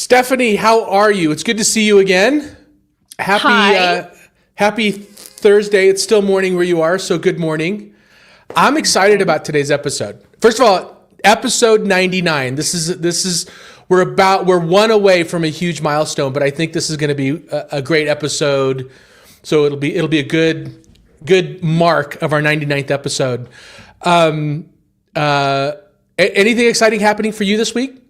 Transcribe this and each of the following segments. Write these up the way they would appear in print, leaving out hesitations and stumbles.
Stephanie, how are you? It's good to see you again. Happy Thursday. It's still morning where you are, so good morning. I'm excited about today's episode. First of all, episode 99. We're one away from a huge milestone, but I think this is going to be a great episode. So it'll be a good mark of our 99th episode. Anything exciting happening for you this week?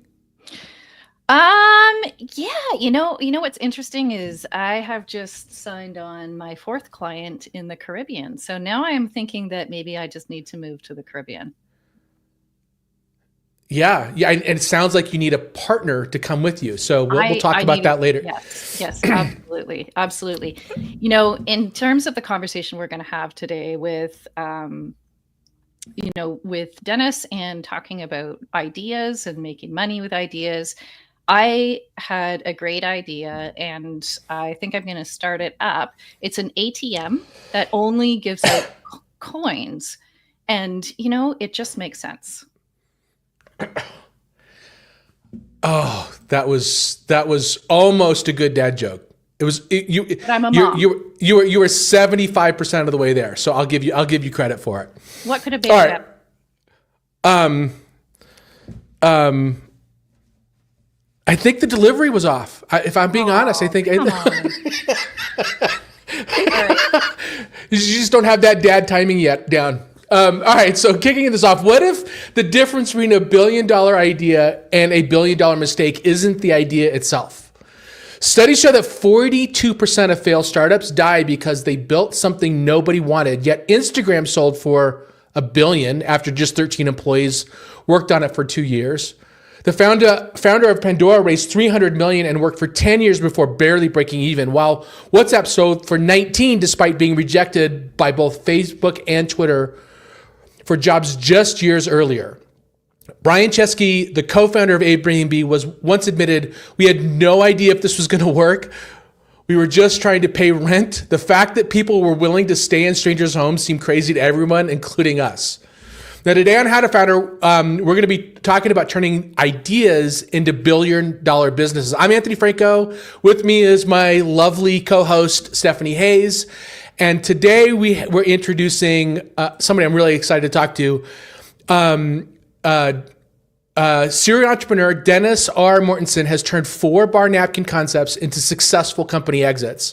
Yeah, you know what's interesting is I have just signed on my fourth client in the Caribbean. So now I'm thinking that maybe I just need to move to the Caribbean. Yeah, and it sounds like you need a partner to come with you. So we'll talk about that later. Yes, absolutely. Absolutely. In terms of the conversation we're going to have today with Dennis and talking about ideas and making money with ideas, I had a great idea and I think I'm going to start it up. It's an ATM that only gives out coins. And, it just makes sense. Oh, that was almost a good dad joke. But I'm a mom. You were 75% of the way there. So I'll give you credit for it. What could have been better? I think the delivery was off. If I'm being honest, I think you just don't have that dad timing yet down. All right, so kicking this off, what if the difference between a $1 billion idea and a $1 billion mistake isn't the idea itself? Studies show that 42% of failed startups die because they built something nobody wanted, yet Instagram sold for $1 billion after just 13 employees worked on it for 2 years. The founder of Pandora raised $300 million and worked for 10 years before barely breaking even, while WhatsApp sold for 19 despite being rejected by both Facebook and Twitter for jobs just years earlier. Brian Chesky, the co-founder of Airbnb, was once admitted, "We had no idea if this was going to work. We were just trying to pay rent. The fact that people were willing to stay in strangers' homes seemed crazy to everyone, including us." Now, today on How to Founder, we're going to be talking about turning ideas into billion-dollar businesses. I'm Anthony Franco. With me is my lovely co-host, Stephanie Hayes. And today we're introducing somebody I'm really excited to talk to. Serial entrepreneur Dennis R. Mortensen has turned 4 bar napkin concepts into successful company exits.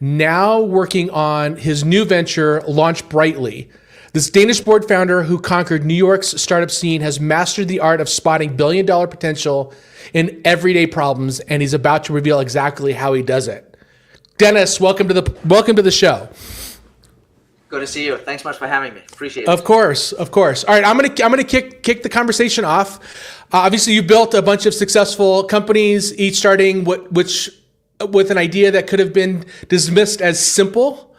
Now working on his new venture, Launch Brightly. This Danish board founder who conquered New York's startup scene has mastered the art of spotting billion-dollar potential in everyday problems, and he's about to reveal exactly how he does it. Dennis, welcome to the show. Good to see you. Thanks much for having me. Appreciate it. Of course. All right, I'm gonna kick the conversation off. Obviously, you built a bunch of successful companies, each starting with an idea that could have been dismissed as simple.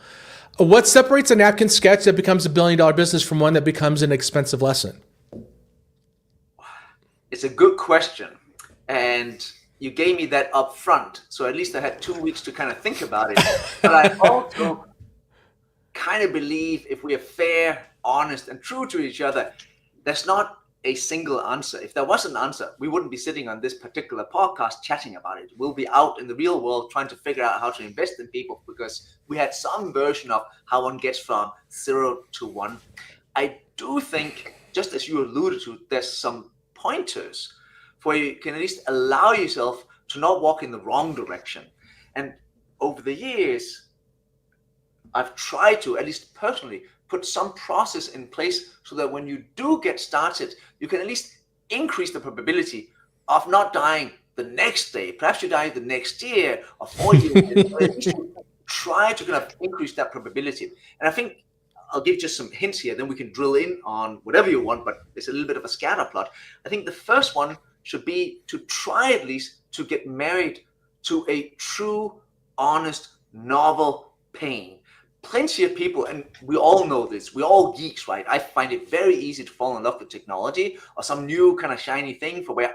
What separates a napkin sketch that becomes a $1 billion business from one that becomes an expensive lesson? It's a good question. And you gave me that up front. So at least I had 2 weeks to kind of think about it. But I also kind of believe if we are fair, honest, and true to each other, there's not a single answer. If there was an answer, we wouldn't be sitting on this particular podcast chatting about it. We'll be out in the real world trying to figure out how to invest in people because we had some version of how one gets from 0 to 1. I do think, just as you alluded to, there's some pointers where you can at least allow yourself to not walk in the wrong direction. And over the years, I've tried to, at least personally, put some process in place so that when you do get started, you can at least increase the probability of not dying the next day. Perhaps you die the next year or 4 years. But at least you try to kind of increase that probability. And I think I'll give just some hints here, then we can drill in on whatever you want, but it's a little bit of a scatter plot. I think the first one should be to try at least to get married to a true, honest, novel pain. Plenty of people, and we all know this, we're all geeks, right? I find it very easy to fall in love with technology or some new kind of shiny thing for where,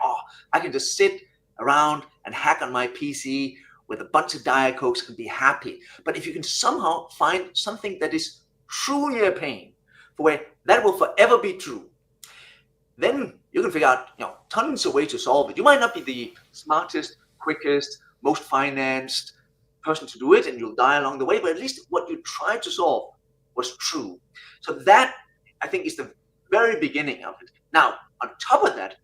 I can just sit around and hack on my PC with a bunch of Diet Cokes and be happy. But if you can somehow find something that is truly a pain, for where that will forever be true, then you can figure out, tons of ways to solve it. You might not be the smartest, quickest, most financed person to do it, and you'll die along the way. But at least what you tried to solve was true. So that, I think, is the very beginning of it. Now, on top of that,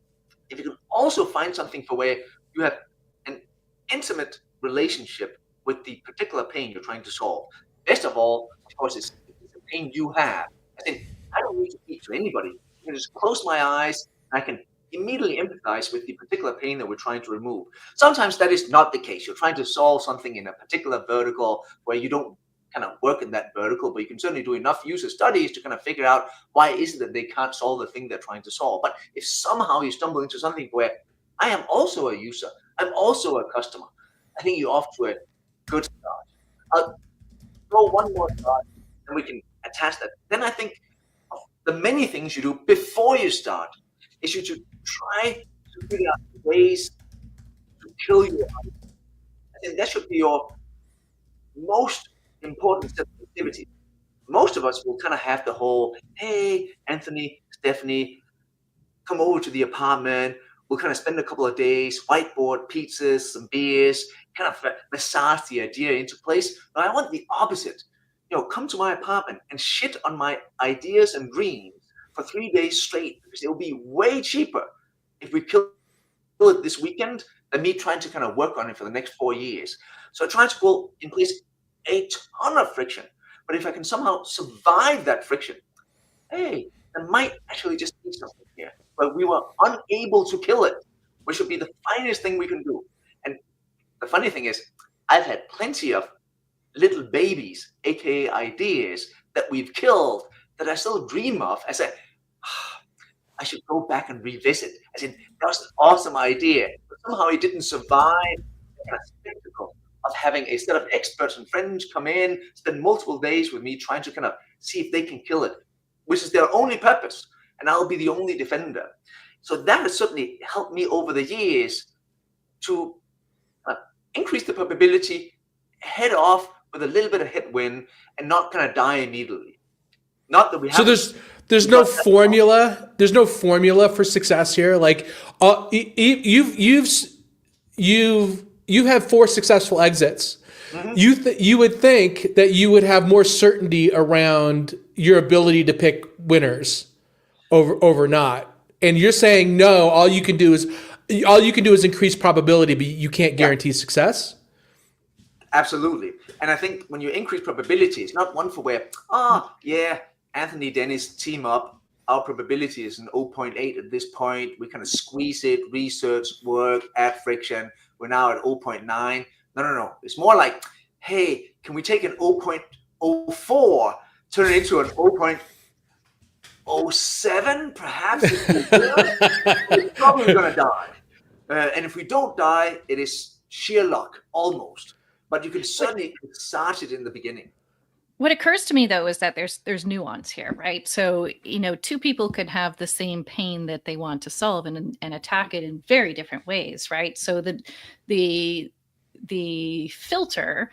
if you can also find something for where you have an intimate relationship with the particular pain you're trying to solve. Best of all, of course, it's the pain you have. I think I don't need to speak to anybody. I can just close my eyes, and I can immediately empathize with the particular pain that we're trying to remove. Sometimes that is not the case. You're trying to solve something in a particular vertical where you don't kind of work in that vertical, but you can certainly do enough user studies to kind of figure out why is it that they can't solve the thing they're trying to solve. But if somehow you stumble into something where I am also a user, I'm also a customer, I think you're off to a good start. I'll go one more start, and we can attach that. Then I think of the many things you do before you start is you to try to figure out ways to kill your idea. I think that should be your most important set of activity. Most of us will kind of have the whole, hey, Anthony, Stephanie, come over to the apartment. We'll kind of spend a couple of days, whiteboard, pizzas, some beers, kind of massage the idea into place. Now, I want the opposite. Come to my apartment and shit on my ideas and dreams for 3 days straight, because it will be way cheaper if we kill it this weekend than me trying to kind of work on it for the next 4 years. So I try to put in place a ton of friction. But if I can somehow survive that friction, hey, there might actually just be something here. But we were unable to kill it, which would be the finest thing we can do. And the funny thing is, I've had plenty of little babies, aka ideas, that we've killed that I still dream of. I said, I should go back and revisit. I said, that was an awesome idea. But somehow it didn't survive the spectacle of having a set of experts and friends come in, spend multiple days with me trying to kind of see if they can kill it, which is their only purpose. And I'll be the only defender. So that has certainly helped me over the years to increase the probability, head off with a little bit of headwind, and not kind of die immediately. Not that we have. So there's no formula. There's no formula for success here. Like you've had 4 successful exits. Mm-hmm. You would think that you would have more certainty around your ability to pick winners over not. And you're saying no. All you can do is increase probability, but you can't guarantee success. Absolutely. And I think when you increase probability, it's not one for where, Anthony, Dennis team up. Our probability is an 0.8 at this point. We kind of squeeze it, research, work, add friction. We're now at 0.9. No. It's more like, hey, can we take an 0.04, turn it into an 0.07, perhaps? We're probably going to die. And if we don't die, it is sheer luck, almost. But you can certainly start it in the beginning. What occurs to me, though, is that there's nuance here, right? So, 2 people could have the same pain that they want to solve and attack it in very different ways, right? So the filter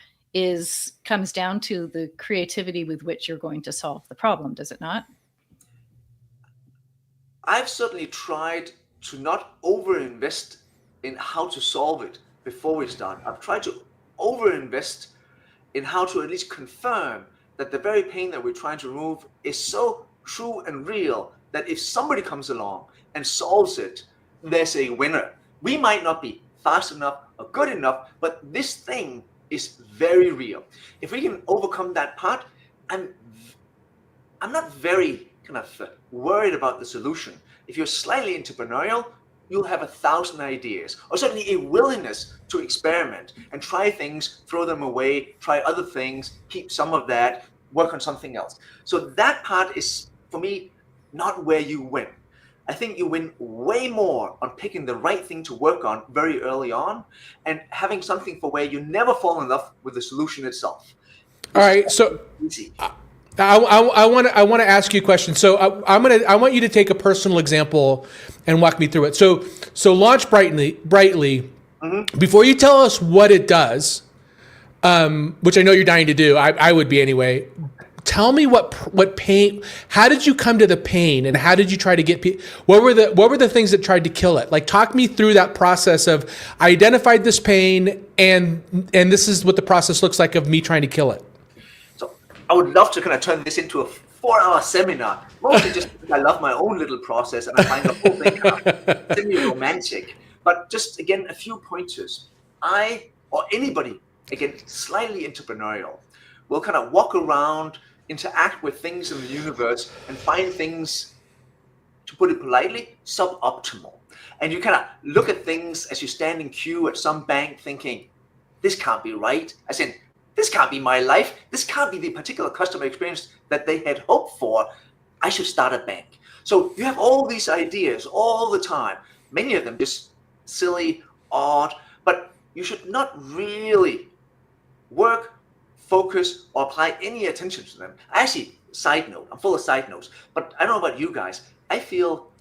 comes down to the creativity with which you're going to solve the problem, does it not? I've certainly tried to not overinvest in how to solve it before we start. I've tried to overinvest in how to at least confirm that the very pain that we're trying to remove is so true and real that if somebody comes along and solves it, there's a winner. We might not be fast enough or good enough, but this thing is very real. If we can overcome that part, I'm not very kind of worried about the solution. If you're slightly entrepreneurial, you'll have 1,000 ideas, or certainly a willingness to experiment and try things, throw them away, try other things, keep some of that, work on something else. So that part is, for me, not where you win. I think you win way more on picking the right thing to work on very early on and having something for where you never fall in love with the solution itself. All right, so easy. I want to ask you a question. So I want you to take a personal example and walk me through it. So launch brightly. Mm-hmm. Before you tell us what it does, which I know you're dying to do, I would be anyway. tell me what pain, how did you come to the pain, and how did you try to get what were the things that tried to kill it? Like, talk me through that process of, I identified this pain, and this is what the process looks like of me trying to kill it. So I would love to kind of turn this into a 4-hour seminar, mostly just because I love my own little process and I find the whole thing kind of semi-romantic. But just, again, a few pointers. I, or anybody, again, slightly entrepreneurial, will kind of walk around, interact with things in the universe, and find things, to put it politely, suboptimal. And you kind of look at things as you stand in queue at some bank thinking, this can't be right. As in, this can't be my life. This can't be the particular customer experience that they had hoped for. I should start a bank. So you have all these ideas all the time, many of them just silly, odd, but you should not really work, focus, or apply any attention to them. Actually, side note, I'm full of side notes, but I don't know about you guys. I feel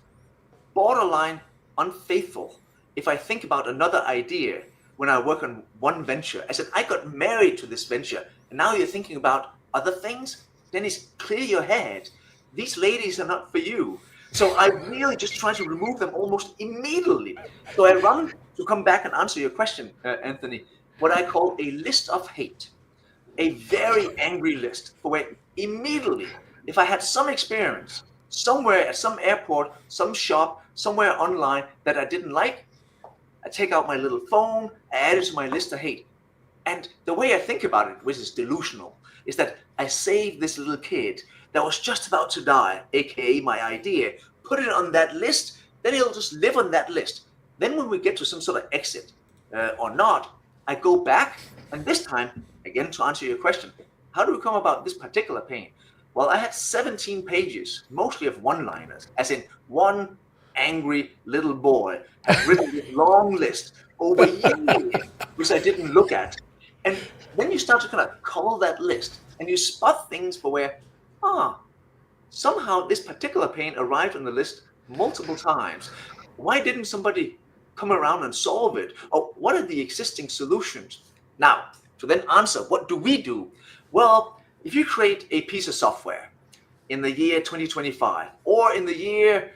borderline unfaithful if I think about another idea when I work on one venture. I said, I got married to this venture, and now you're thinking about other things? Dennis, clear your head. These ladies are not for you. So I really just try to remove them almost immediately. So I run, to come back and answer your question, Anthony, what I call a list of hate. A very angry list for where immediately, if I had some experience somewhere at some airport, some shop, somewhere online that I didn't like, I take out my little phone, I add it to my list of hate. And the way I think about it, which is delusional, is that I saved this little kid that was just about to die, aka my idea, put it on that list, then it'll just live on that list. Then when we get to some sort of exit or not, I go back, and this time, again, to answer your question, how do we come about this particular pain? Well, I had 17 pages, mostly of one-liners, as in one angry little boy had written this long list over years, which I didn't look at. And then you start to kind of call that list, and you spot things for where, somehow this particular pain arrived on the list multiple times. Why didn't somebody come around and solve it? Or what are the existing solutions? Now, to then answer, what do we do? Well, if you create a piece of software in the year 2025, or in the year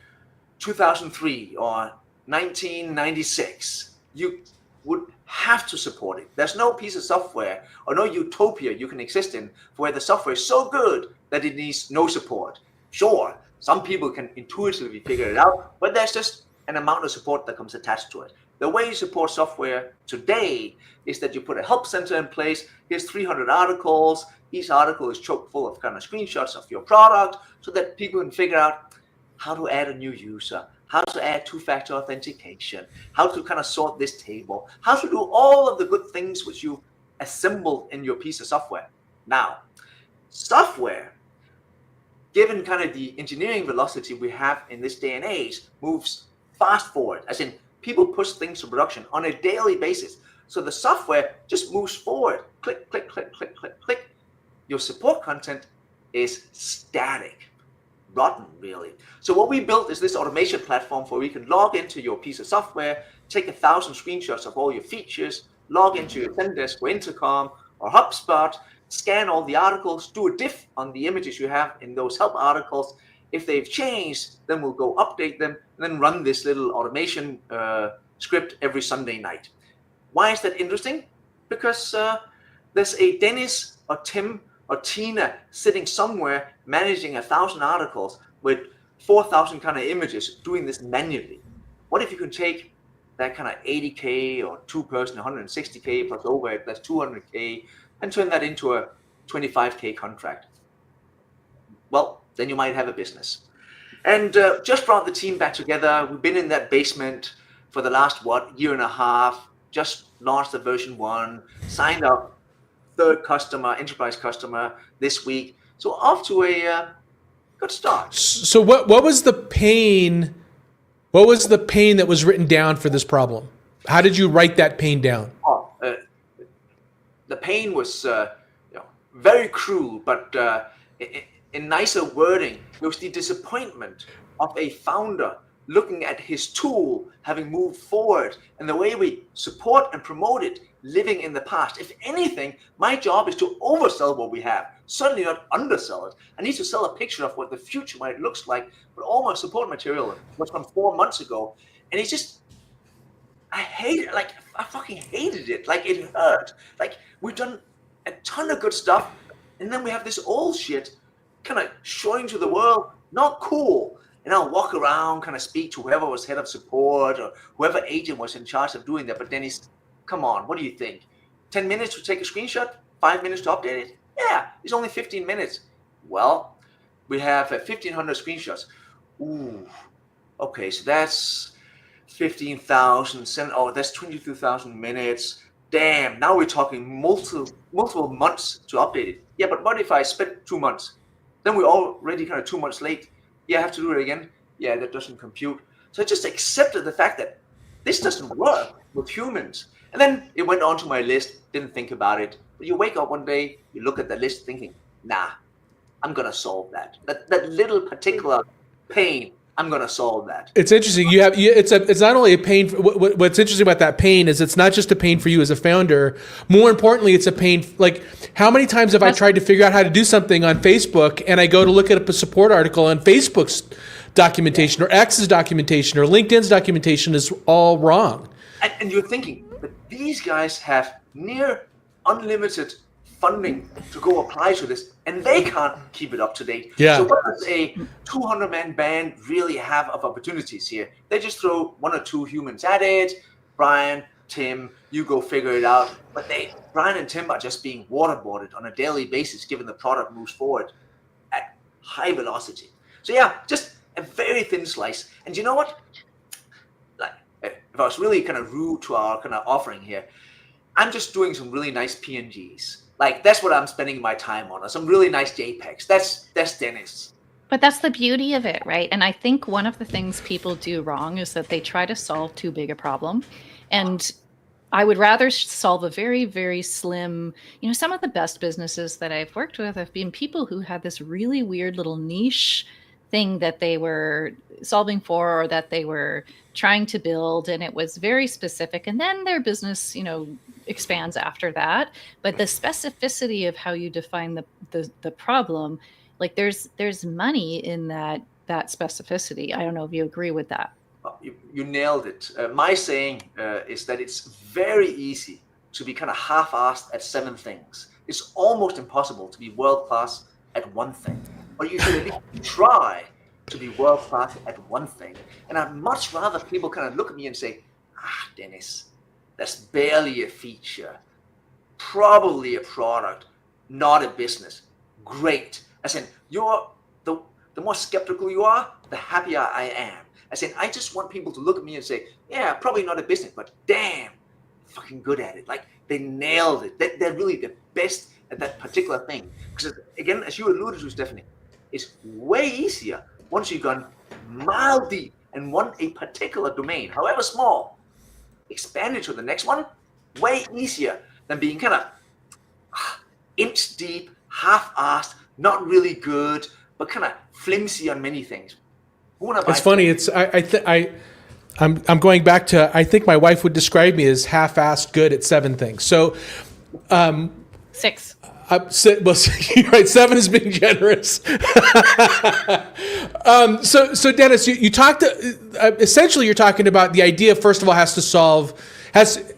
2003 or 1996, you would have to support it. There's no piece of software or no utopia you can exist in where the software is so good that it needs no support. Sure, some people can intuitively figure it out, but there's just an amount of support that comes attached to it. The way you support software today is that you put a help center in place. Here's 300 articles. Each article is chock full of kind of screenshots of your product so that people can figure out how to add a new user, how to add two-factor authentication, how to kind of sort this table, how to do all of the good things which you assemble in your piece of software. Now, software, given kind of the engineering velocity we have in this day and age, moves fast forward, as in people push things to production on a daily basis. So the software just moves forward, click, click, click, click, click, click. Your support content is static. Rotten, really. So what we built is this automation platform where we can log into your piece of software, take 1,000 screenshots of all your features, log into your Zendesk or Intercom or HubSpot, scan all the articles, do a diff on the images you have in those help articles. If they've changed, then we'll go update them and then run this little automation script every Sunday night. Why is that interesting? Because there's a Dennis or Tim or Tina sitting somewhere managing 1,000 articles with 4,000 kind of images doing this manually. What if you can take that kind of 80K or two-person 160K plus overhead, that's 200K, and turn that into a 25K contract? Well, then you might have a business. And just brought the team back together. We've been in that basement for the last, year and a half, just launched the version 1, signed up third customer, enterprise customer this week. So off to a good start. So what was the pain? What was the pain that was written down for this problem? How did you write that pain down? The pain was very cruel, but in nicer wording, it was the disappointment of a founder looking at his tool having moved forward, and the way we support and promote it living in the past. If anything, my job is to oversell what we have, certainly not undersell it. I need to sell a picture of what the future might look like, but all my support material was from 4 months ago. And it's just, I hate it. Like, I fucking hated it. Like, it hurt. Like, we've done a ton of good stuff, and then we have this old shit kind of showing to the world, not cool. And I'll walk around, kind of speak to whoever was head of support or whoever agent was in charge of doing that. But Dennis, come on, what do you think? 10 minutes to take a screenshot? 5 minutes to update it? Yeah, it's only 15 minutes. Well, we have 1,500 screenshots. Ooh, okay, so that's 15,000. Oh, that's 22,000 minutes. Damn, now we're talking multiple months to update it. Yeah, but what if I spent 2 months? Then we're already kind of 2 months late. Yeah, I have to do it again. Yeah, that doesn't compute. So I just accepted the fact that this doesn't work with humans. And then it went onto my list, didn't think about it. But you wake up one day, you look at the list thinking, nah, I'm going to solve that. That little particular pain, I'm going to solve that. It's interesting. It's not only a pain. What's interesting about that pain is it's not just a pain for you as a founder. More importantly, it's a pain. Like, how many times have I tried to figure out how to do something on Facebook, and I go to look at a support article on Facebook's documentation or X's documentation or LinkedIn's documentation is all wrong. And you're thinking, but these guys have near unlimited funding to go apply to this, and they can't keep it up to date. Yeah. So what does a 200-man band really have of opportunities here? They just throw 1 or 2 humans at it. Brian, Tim, you go figure it out. But Brian and Tim are just being waterboarded on a daily basis, given the product moves forward at high velocity. So yeah, just a very thin slice. And you know what? Like, if I was really kind of rude to our kind of offering here, I'm just doing some really nice PNGs. Like, that's what I'm spending my time on. Some really nice JPEGs. That's Dennis. But that's the beauty of it, right? And I think one of the things people do wrong is that they try to solve too big a problem. And I would rather solve a very, very slim, some of the best businesses that I've worked with have been people who had this really weird little niche thing that they were solving for or that they were trying to build, and it was very specific. And then their business, expands after that. But the specificity of how you define the problem, like there's money in that specificity. I don't know if you agree with that. You nailed it. My saying is that it's very easy to be kind of half-assed at 7 things. It's almost impossible to be world-class at 1 thing. Or you should at least try to be world-class at 1 thing. And I'd much rather people kind of look at me and say, Dennis, that's barely a feature, probably a product, not a business. Great. I said, the more skeptical you are, the happier I am. I said, I just want people to look at me and say, yeah, probably not a business, but damn, fucking good at it. Like, they nailed it. They're really the best at that particular thing. Because again, as you alluded to, Stephanie, it's way easier once you've gone mile deep and won a particular domain, however small. Expand it to the next one, way easier than being kind of inch deep, half-assed, not really good, but kind of flimsy on many things. It's funny. I'm going back to, I think my wife would describe me as half-assed good at 7 things. So, 6. Well, you're right. 7 is being generous. So Dennis, you talked. Essentially, you're talking about the idea. First of all,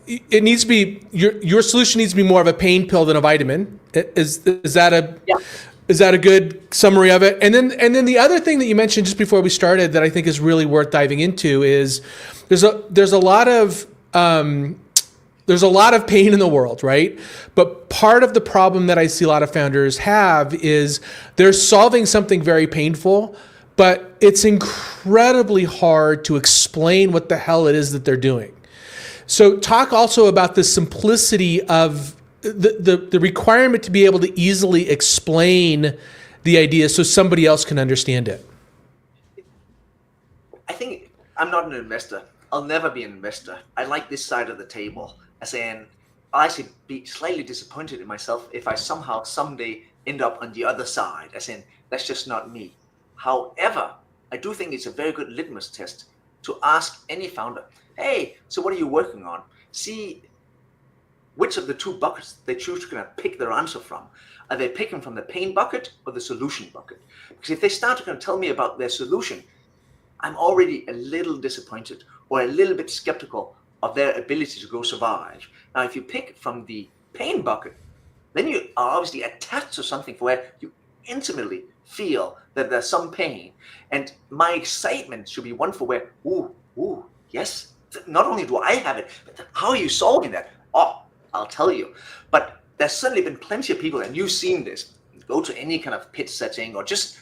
it needs to be your solution needs to be more of a pain pill than a vitamin. Is that a good summary of it? And then the other thing that you mentioned just before we started that I think is really worth diving into is there's a lot of pain in the world, right? But part of the problem that I see a lot of founders have is they're solving something very painful, but it's incredibly hard to explain what the hell it is that they're doing. So talk also about the simplicity of the requirement to be able to easily explain the idea so somebody else can understand it. I think I'm not an investor. I'll never be an investor. I like this side of the table. As in, I'll actually be slightly disappointed in myself if I somehow someday end up on the other side. As in, that's just not me. However, I do think it's a very good litmus test to ask any founder, hey, so what are you working on? See which of the two buckets they choose to kind of pick their answer from. Are they picking from the pain bucket or the solution bucket? Because if they start to kind of tell me about their solution, I'm already a little disappointed or a little bit skeptical of their ability to go survive. Now, if you pick from the pain bucket, then you are obviously attached to something where you intimately feel that there's some pain. And my excitement should be one for where, ooh, yes, not only do I have it, but how are you solving that? Oh, I'll tell you. But there's certainly been plenty of people, and you've seen this, go to any kind of pitch setting or just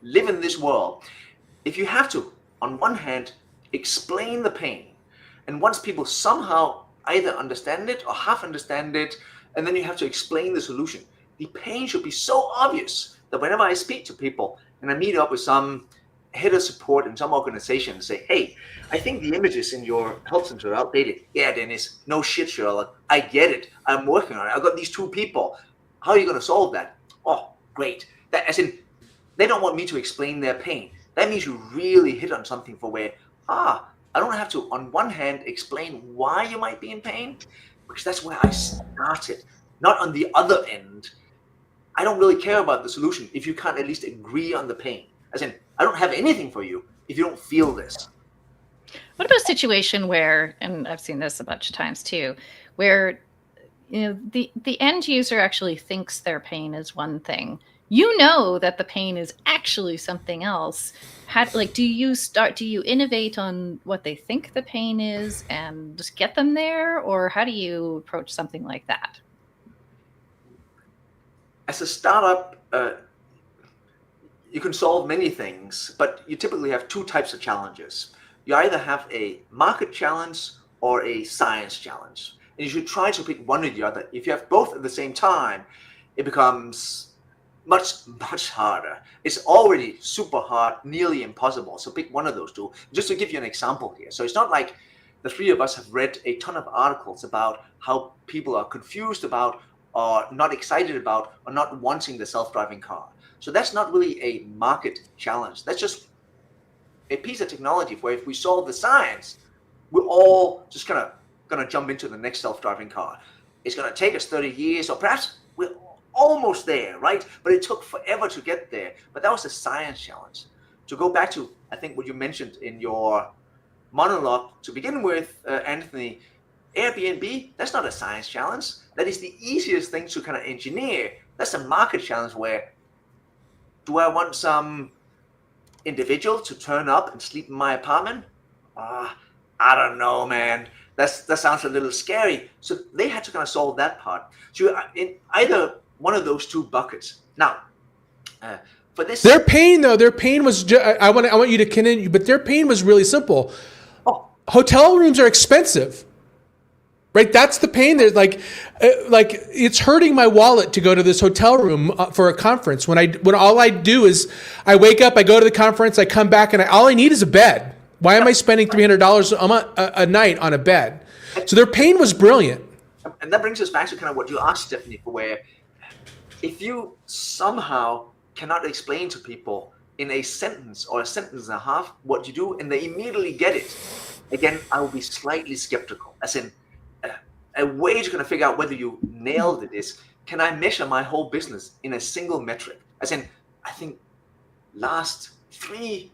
live in this world. If you have to, on one hand, explain the pain, and once people somehow either understand it or half understand it, and then you have to explain the solution, the pain should be so obvious that whenever I speak to people and I meet up with some head of support in some organization and say, hey, I think the images in your health center are outdated. Yeah, Dennis, no shit, Sherlock. I get it. I'm working on it. I've got these two people. How are you going to solve that? Oh, great. That, as in, they don't want me to explain their pain. That means you really hit on something for where, I don't have to, on one hand, explain why you might be in pain, because that's where I started. Not on the other end. I don't really care about the solution if you can't at least agree on the pain. As in, I don't have anything for you if you don't feel this. What about a situation where, and I've seen this a bunch of times too, where the end user actually thinks their pain is one thing. You know that the pain is actually something else. Do you innovate on what they think the pain is and just get them there, or how do you approach something like that? As a startup, you can solve many things, but you typically have two types of challenges. You either have a market challenge or a science challenge. And you should try to pick one or the other. If you have both at the same time, it becomes much, much harder. It's already super hard, nearly impossible. So pick one of those two. Just to give you an example here. So it's not like the three of us have read a ton of articles about how people are confused about or not excited about or not wanting the self-driving car. So that's not really a market challenge. That's just a piece of technology where if we solve the science, we're all just kind of going to jump into the next self-driving car. It's going to take us 30 years, or perhaps we're almost there, right? But it took forever to get there. But that was a science challenge. To go back to, I think, what you mentioned in your monologue to begin with, Anthony, Airbnb, that's not a science challenge. That is the easiest thing to kind of engineer. That's a market challenge where, do I want some individual to turn up and sleep in my apartment? I don't know, man. That sounds a little scary. So they had to kind of solve that part. So in either one of those two buckets. Now, for this, their pain was. I want you to continue, but their pain was really simple. Oh, hotel rooms are expensive. Right, that's the pain. There's like it's hurting my wallet to go to this hotel room for a conference. When all I do is I wake up, I go to the conference, I come back, and all I need is a bed. Why am I spending $300 a night on a bed? So their pain was brilliant. And that brings us back to kind of what you asked, Stephanie, for where if you somehow cannot explain to people in a sentence or a sentence and a half what you do, and they immediately get it, again, I will be slightly skeptical. As in, a way to kind of figure out whether you nailed it is, can I measure my whole business in a single metric? As in, I think last 3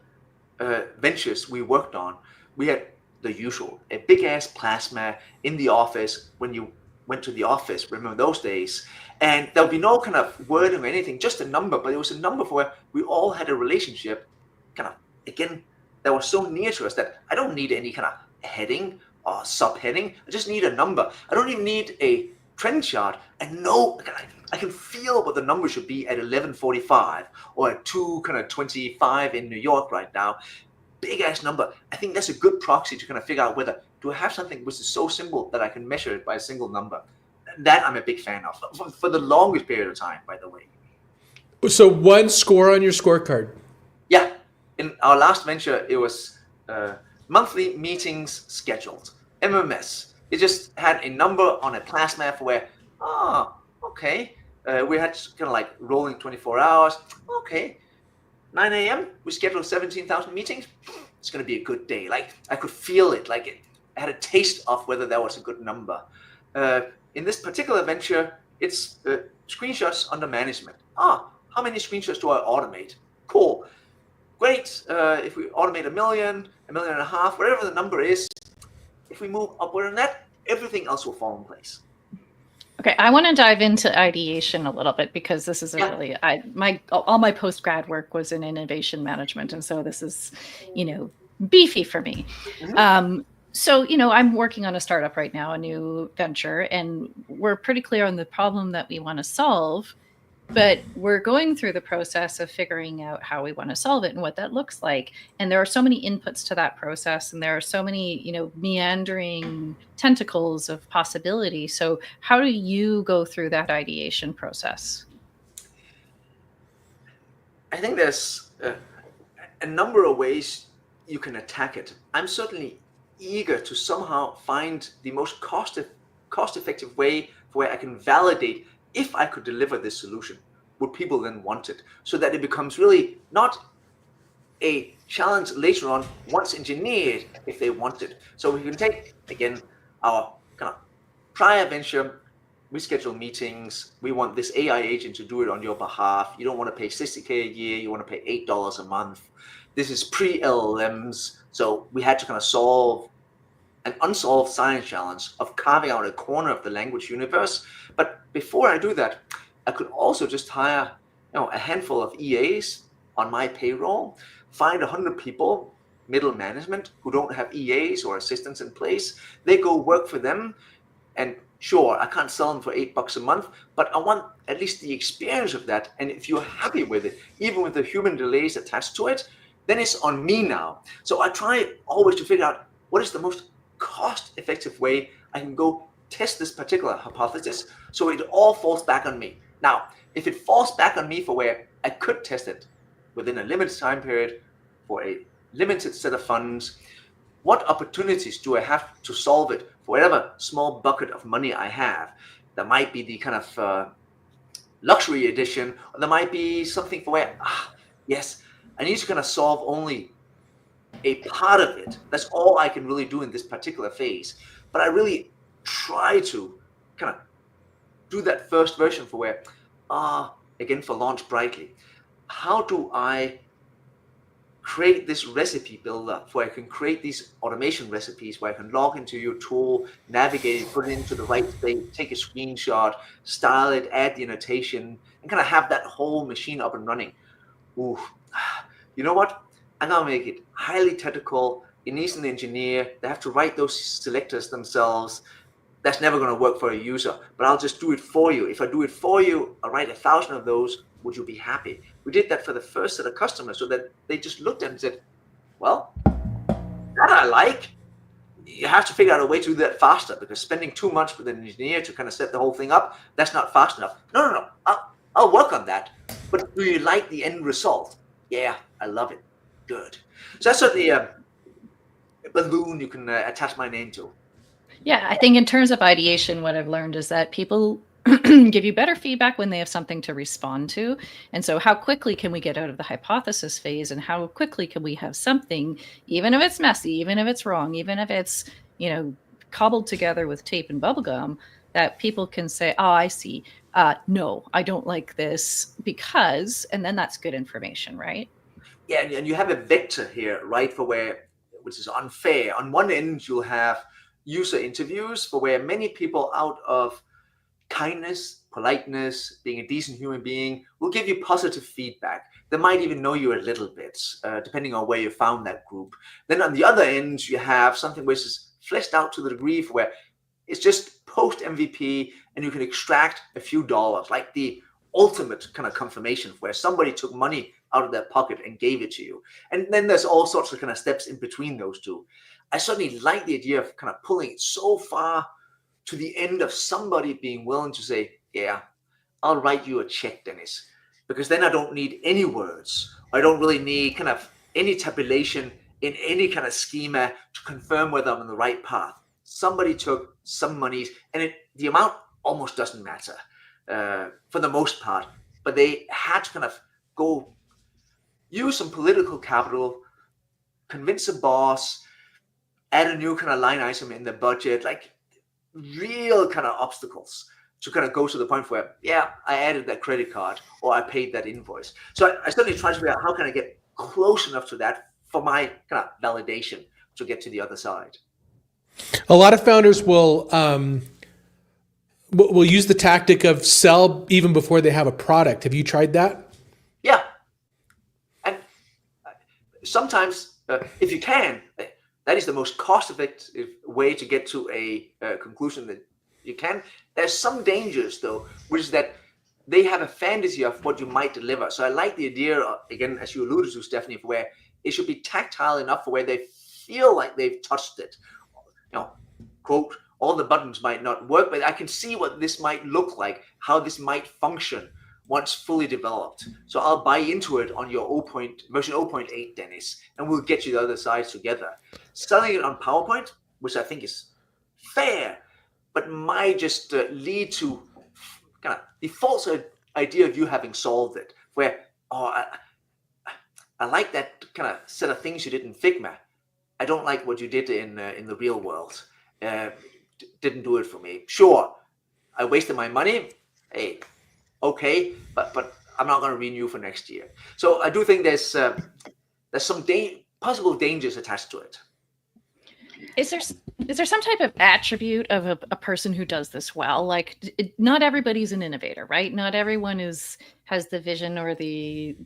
ventures we worked on, we had the usual, a big ass plasma in the office when you went to the office, remember those days, and there'll be no kind of wording or anything, just a number, but it was a number for where we all had a relationship, kind of, again, that was so near to us that I don't need any kind of heading or subheading. I just need a number. I don't even need a trend chart. I know I can feel what the number should be at 11:45 or at 2:25 in New York right now. Big ass number. I think that's a good proxy to kind of figure out whether do I have something which is so simple that I can measure it by a single number. That I'm a big fan of for the longest period of time, by the way. So one score on your scorecard. Yeah. In our last venture, it was monthly meetings scheduled, MMS. It just had a number on a plasma for where, okay. We had kind of like rolling 24 hours. Okay. 9 a.m., we scheduled 17,000 meetings. It's going to be a good day. Like I could feel it. Like I had a taste of whether that was a good number. In this particular venture, it's screenshots under management. How many screenshots do I automate? Cool. Great. If we automate 1 million, 1.5 million, whatever the number is, if we move upward on that, everything else will fall in place. Okay, I want to dive into ideation a little bit because this is really all my post grad work was in innovation management, and so this is, beefy for me. Mm-hmm. So, I'm working on a startup right now, a new venture, and we're pretty clear on the problem that we want to solve. But we're going through the process of figuring out how we want to solve it and what that looks like. And there are so many inputs to that process, and there are so many, meandering tentacles of possibility. So how do you go through that ideation process? I think there's a number of ways you can attack it. I'm certainly eager to somehow find the most cost-effective way where I can validate if I could deliver this solution, would people then want it? So that it becomes really not a challenge later on once engineered if they want it. So we can take, again, our kind of prior venture, we schedule meetings. We want this AI agent to do it on your behalf. You don't want to pay $60K a year. You want to pay $8 a month. This is pre-LLMs. So we had to kind of solve an unsolved science challenge of carving out a corner of the language universe. But before I do that, I could also just hire a handful of EAs on my payroll, find 100 people, middle management, who don't have EAs or assistants in place. They go work for them. And sure, I can't sell them for $8 a month, but I want at least the experience of that. And if you're happy with it, even with the human delays attached to it, then it's on me now. So I try always to figure out what is the most cost-effective way I can go test this particular hypothesis, so it all falls back on me. Now, if it falls back on me for where I could test it within a limited time period for a limited set of funds, what opportunities do I have to solve it for whatever small bucket of money I have? There might be the kind of luxury edition, or there might be something for where, yes, I need to kind of solve only a part of it. That's all I can really do in this particular phase. But I really try to kind of do that first version for where, again, for Launch Brightly, how do I create this recipe builder where I can create these automation recipes where I can log into your tool, navigate it, put it into the right state, take a screenshot, style it, add the annotation, and kind of have that whole machine up and running. Ooh, you know what? I'm gonna make it highly technical. It needs an engineer. They have to write those selectors themselves. That's never going to work for a user, but I'll just do it for you. If I do it for you, I'll write 1,000 of those. Would you be happy? We did that for the first set of customers so that they just looked at it and said, well, that I like. You have to figure out a way to do that faster, because spending too much with an engineer to kind of set the whole thing up, that's not fast enough. No. I'll work on that. But do you like the end result? Yeah, I love it. Good. So that's certainly a balloon you can attach my name to. Yeah, I think in terms of ideation, what I've learned is that people give you better feedback when they have something to respond to. And so how quickly can we get out of the hypothesis phase, and how quickly can we have something, even if it's messy, even if it's wrong, even if it's, cobbled together with tape and bubblegum, that people can say, oh, I see. No, I don't like this because, and then that's good information, right? Yeah, and you have a vector here, right, for where, which is unfair. On one end, you'll have user interviews for where many people, out of kindness, politeness, being a decent human being, will give you positive feedback. They might even know you a little bit, depending on where you found that group. Then on the other end, you have something which is fleshed out to the degree for where it's just post MVP, and you can extract a few dollars, like the ultimate kind of confirmation where somebody took money out of their pocket and gave it to you. And then there's all sorts of kind of steps in between those two. I certainly like the idea of kind of pulling it so far to the end of somebody being willing to say, yeah, I'll write you a check, Dennis, because then I don't need any words. I don't really need kind of any tabulation in any kind of schema to confirm whether I'm on the right path. Somebody took some monies, and the amount almost doesn't matter for the most part, but they had to kind of go use some political capital, convince a boss, add a new kind of line item in the budget. Like, real kind of obstacles to kind of go to the point where, yeah, I added that credit card or I paid that invoice. So I certainly try to figure out how can I get close enough to that for my kind of validation to get to the other side. A lot of founders will use the tactic of sell even before they have a product. Have you tried that? Yeah. And sometimes, if you can, that is the most cost-effective way to get to a conclusion that you can. There's some dangers, though, which is that they have a fantasy of what you might deliver. So I like the idea, again, as you alluded to, Stephanie, of where it should be tactile enough for where they feel like they've touched it. Quote, all the buttons might not work, but I can see what this might look like, how this might function once fully developed. So I'll buy into it on your version 0.8, Dennis, and we'll get you the other sides together. Selling it on PowerPoint, which I think is fair, but might just lead to kind of the false idea of you having solved it, where, I like that kind of set of things you did in Figma. I don't like what you did in the real world. Didn't do it for me. Sure, I wasted my money. Hey, okay, but I'm not going to renew for next year. So I do think there's some possible dangers attached to it. Is there some type of attribute of a person who does this well? Like, not everybody's an innovator, right? Not everyone has the vision or the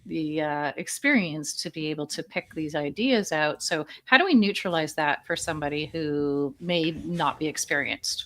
experience to be able to pick these ideas out. So how do we neutralize that for somebody who may not be experienced?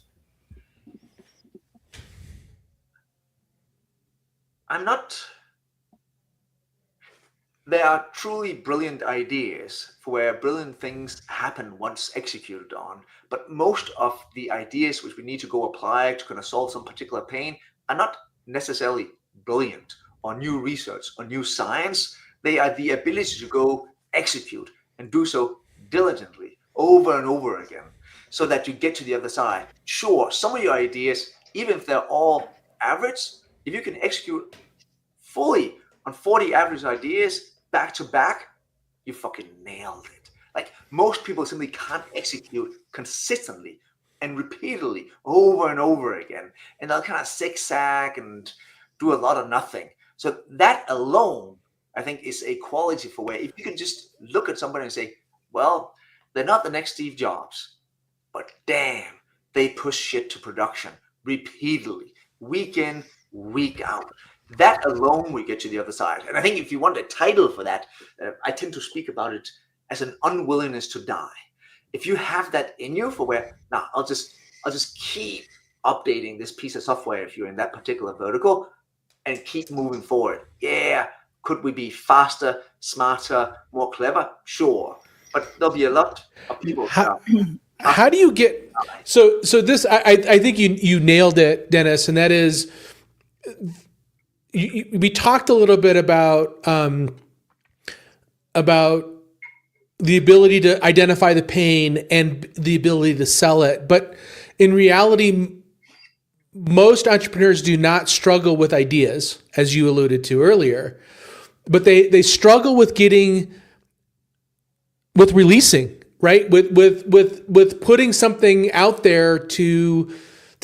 There are truly brilliant ideas for where brilliant things happen once executed on, but most of the ideas which we need to go apply to kind of solve some particular pain are not necessarily brilliant or new research or new science. They are the ability to go execute and do so diligently over and over again so that you get to the other side. Sure, some of your ideas, even if they're all average, if you can execute fully on 40 average ideas back to back, you fucking nailed it. Like, most people simply can't execute consistently and repeatedly over and over again. And they'll kind of zigzag and do a lot of nothing. So that alone, I think, is a quality for where if you can just look at somebody and say, well, they're not the next Steve Jobs, but damn, they push shit to production repeatedly, week in, week out. That alone will get you the other side. And I think if you want a title for that, I tend to speak about it as an unwillingness to die. If you have that in you for where, now I'll just keep updating this piece of software if you're in that particular vertical and keep moving forward. Yeah, could we be faster, smarter, more clever? Sure. But there'll be a lot of people. How do you get, so this, I think you nailed it, Dennis, and that is, we talked a little bit about the ability to identify the pain and the ability to sell it. But in reality, most entrepreneurs do not struggle with ideas, as you alluded to earlier, but they struggle with releasing, right? With putting something out there to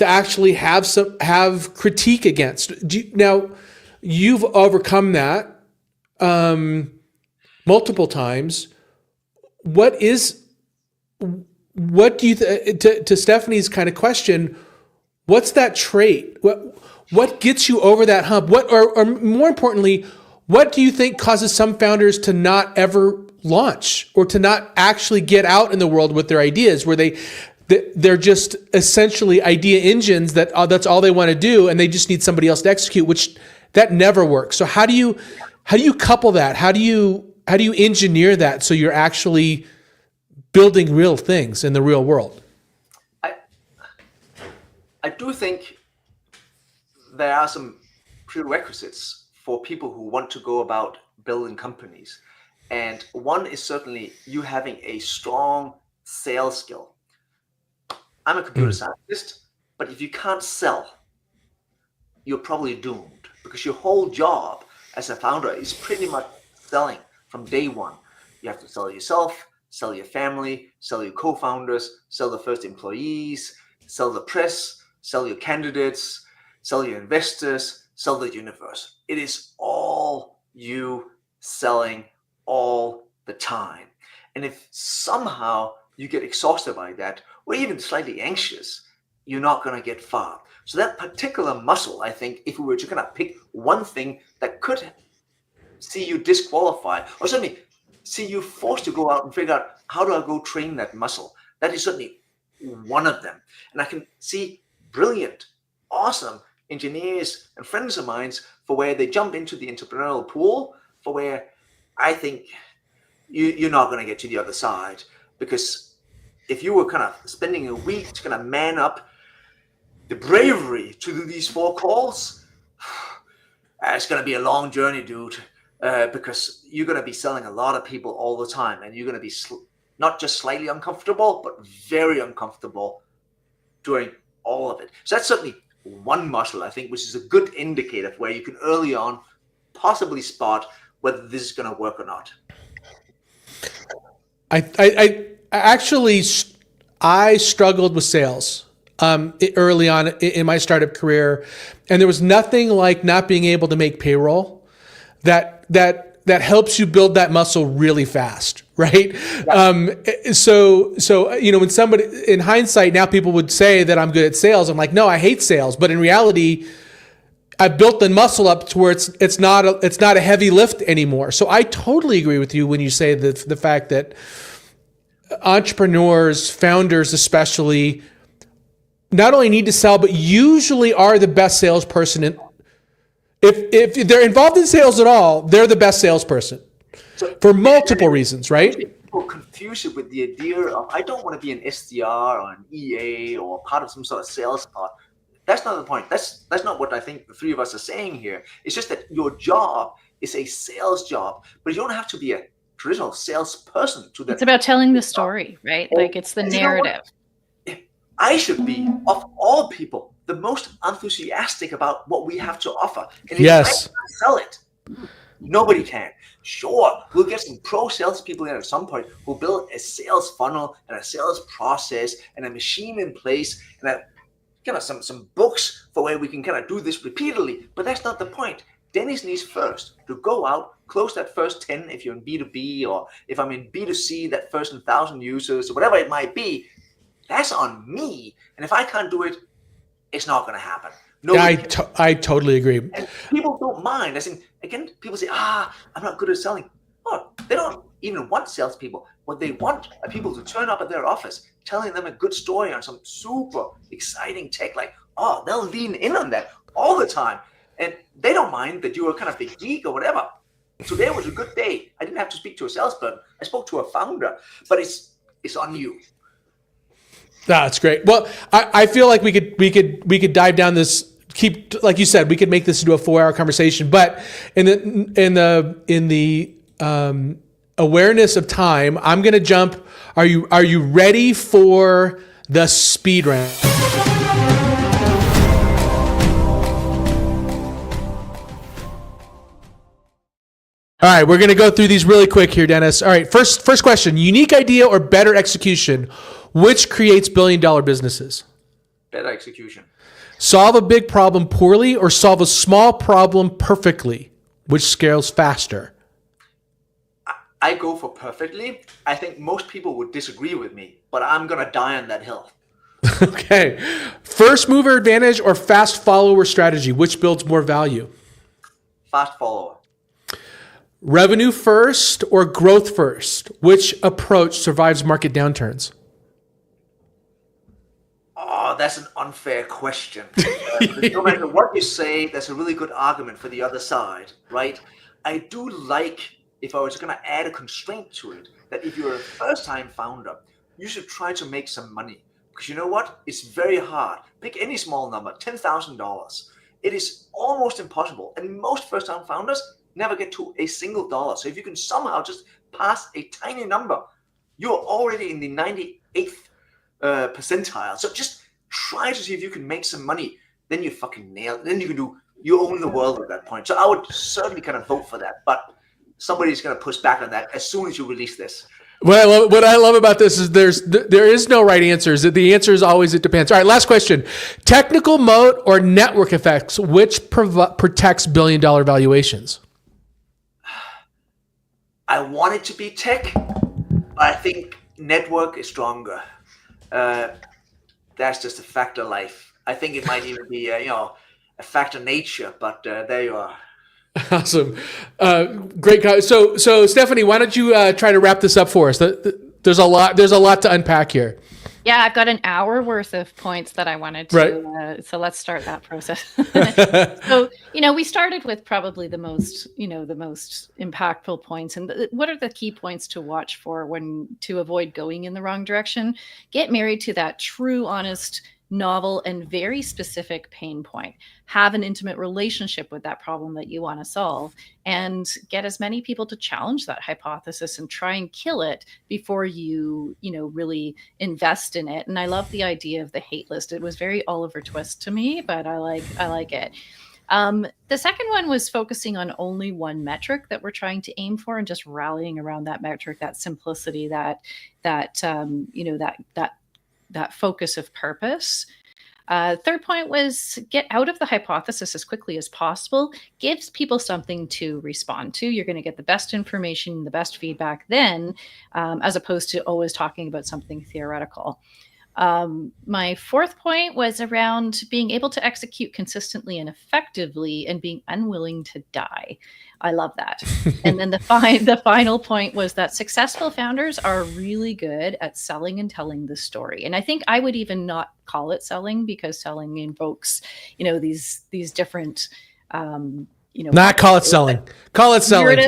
actually have critique against. Now, you've overcome that multiple times. What do you to Stephanie's kind of question? What's that trait? What gets you over that hump? Or more importantly, what do you think causes some founders to not ever launch or to not actually get out in the world with their ideas, where they're just essentially idea engines that's all they want to do, and they just need somebody else to execute, which that never works. So how do you couple that? How do you engineer that so you're actually building real things in the real world? I do think there are some prerequisites for people who want to go about building companies. And one is certainly you having a strong sales skill. I'm a computer scientist, but if you can't sell, you're probably doomed, because your whole job as a founder is pretty much selling from day one. You have to sell yourself, sell your family, sell your co-founders, sell the first employees, sell the press, sell your candidates, sell your investors, sell the universe. It is all you selling all the time. And if somehow you get exhausted by that, or even slightly anxious, you're not going to get far. So that particular muscle, I think, if we were to kind of pick one thing that could see you disqualified, or certainly see you forced to go out and figure out, how do I go train that muscle? That is certainly one of them. And I can see brilliant, awesome engineers and friends of mine for where they jump into the entrepreneurial pool, for where I think you're not going to get to the other side. Because if you were kind of spending a week to kind of man up the bravery to do these 4 calls, it's going to be a long journey, dude. Because you're going to be selling a lot of people all the time, and you're going to be not just slightly uncomfortable, but very uncomfortable during all of it. So that's certainly one muscle, I think, which is a good indicator of where you can early on possibly spot whether this is going to work or not. I actually struggled with sales early on in my startup career, and there was nothing like not being able to make payroll that helps you build that muscle really fast, right? Yeah. So when somebody, in hindsight, now people would say that I'm good at sales. I'm like, no, I hate sales. But in reality, I've built the muscle up to where it's not a heavy lift anymore. So I totally agree with you when you say the fact that entrepreneurs, founders especially, not only need to sell, but usually are the best salesperson. If they're involved in sales at all, they're the best salesperson for multiple reasons, right? People confuse it with the idea of, I don't want to be an SDR or an EA or part of some sort of sales part. That's not the point. That's not what I think the three of us are saying here. It's just that your job is a sales job, but you don't have to be a traditional salesperson to that. It's about telling the story, right? Like, it's the narrative. I should be, of all people, the most enthusiastic about what we have to offer. And if I can't sell it, nobody can. Sure, we'll get some pro salespeople in at some point who'll build a sales funnel and a sales process and a machine in place and a kind of some books for where we can kind of do this repeatedly. But that's not the point. Dennis needs first to go out, close that first 10 if you're in B2B, or if I'm in B2C, that first 1,000 users or whatever it might be. That's on me. And if I can't do it, it's not going to happen. I totally agree. And people don't mind. As in, again, people say, I'm not good at selling. Oh, they don't even want salespeople. What they want are people to turn up at their office, telling them a good story on some super exciting tech. Like, they'll lean in on that all the time. And they don't mind that you're a kind of a geek or whatever. Today was a good day. I didn't have to speak to a salesperson. I spoke to a founder. But it's on you. That's great. Well, I feel like we could dive down this. Like you said, we could make this into a 4-hour conversation. But in the awareness of time, I'm going to jump. Are you ready for the speed round? All right, we're going to go through these really quick here, Dennis. All right, first question: unique idea or better execution? Which creates billion-dollar businesses? Better execution. Solve a big problem poorly or solve a small problem perfectly? Which scales faster? I go for perfectly. I think most people would disagree with me, but I'm going to die on that hill. Okay. First mover advantage or fast follower strategy? Which builds more value? Fast follower. Revenue first or growth first? Which approach survives market downturns? Oh, that's an unfair question. No matter what you say, there's a really good argument for the other side, right? I do like, if I was going to add a constraint to it, that if you're a first-time founder, you should try to make some money. Because you know what? It's very hard. Pick any small number, $10,000. It is almost impossible. And most first-time founders never get to a single dollar. So if you can somehow just pass a tiny number, you're already in the 98th percentile. So just try to see if you can make some money. Then you fucking nail it. Then you own the world at that point. So I would certainly kind of vote for that. But somebody's going to push back on that as soon as you release this. What I love about this is there is no right answers. The answer is always it depends. All right, last question. Technical moat or network effects, which protects billion-dollar valuations? I want it to be tech, but I think network is stronger. That's just a fact of life. I think it might even be a fact of nature, but there you are. Awesome. Great. So Stephanie, why don't you try to wrap this up for us? There's a lot to unpack here. Yeah, I've got an hour worth of points that I wanted to. Right. So let's start that process. So, we started with probably the most impactful points. And what are the key points to watch for to avoid going in the wrong direction? Get married to that true, honest, novel, and very specific pain point. Have an intimate relationship with that problem that you want to solve, and get as many people to challenge that hypothesis and try and kill it before you really invest in it. And I love the idea of the hate list. It was very Oliver Twist to me, but I like it. The second one was focusing on only one metric that we're trying to aim for, and just rallying around that metric, that simplicity, that focus of purpose. Third point was get out of the hypothesis as quickly as possible. Gives people something to respond to. You're going to get the best information, the best feedback then, as opposed to always talking about something theoretical. My fourth point was around being able to execute consistently and effectively and being unwilling to die. I love that. And then the final point was that successful founders are really good at selling and telling the story. And I think I would even not call it selling, because selling invokes, these different, not call it selling. Call it selling.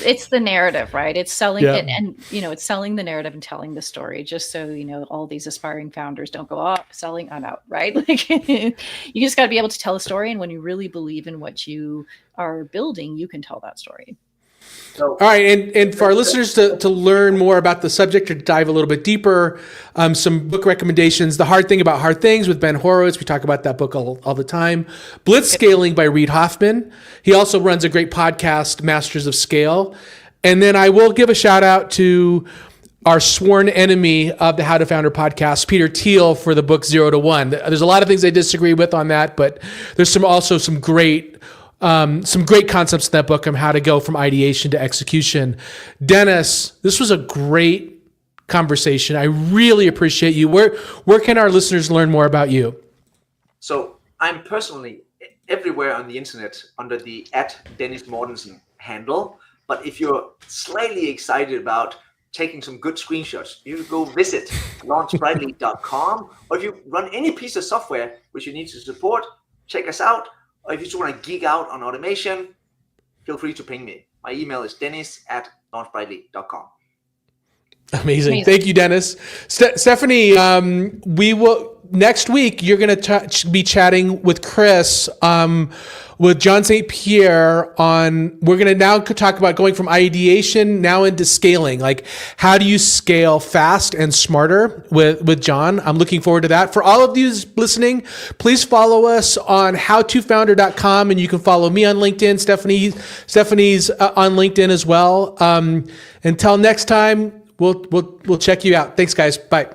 It's the narrative, right? It's selling it, and it's selling the narrative and telling the story. Just so all these aspiring founders don't go, oh, selling, I'm out, right? Like you just got to be able to tell a story, and when you really believe in what you are building, you can tell that story. So, all right, and for our listeners to learn more about the subject or to dive a little bit deeper, some book recommendations. The Hard Thing About Hard Things with Ben Horowitz. We talk about that book all the time. Blitzscaling by Reid Hoffman. He also runs a great podcast, Masters of Scale. And then I will give a shout out to our sworn enemy of the How to Founder podcast, Peter Thiel, for the book 0 to 1. There's a lot of things I disagree with on that, but there's some great concepts in that book on how to go from ideation to execution. Dennis, this was a great conversation. I really appreciate you. Where can our listeners learn more about you? So I'm personally everywhere on the internet under the @DennisMortensen handle. But if you're slightly excited about taking some good screenshots, you go visit launchbrightly.com, or if you run any piece of software which you need to support, check us out. Or if you just want to geek out on automation, feel free to ping me. My email is dennis@launchbrightly.com. Amazing. Thank you, Dennis. Stephanie, we will next week. You're going to be chatting with Chris, with John St. Pierre on. We're going to now talk about going from ideation now into scaling. Like, how do you scale fast and smarter with John? I'm looking forward to that. For all of you listening, please follow us on howtofounder.com, and you can follow me on LinkedIn. Stephanie's on LinkedIn as well. Until next time. We'll check you out. Thanks, guys. Bye.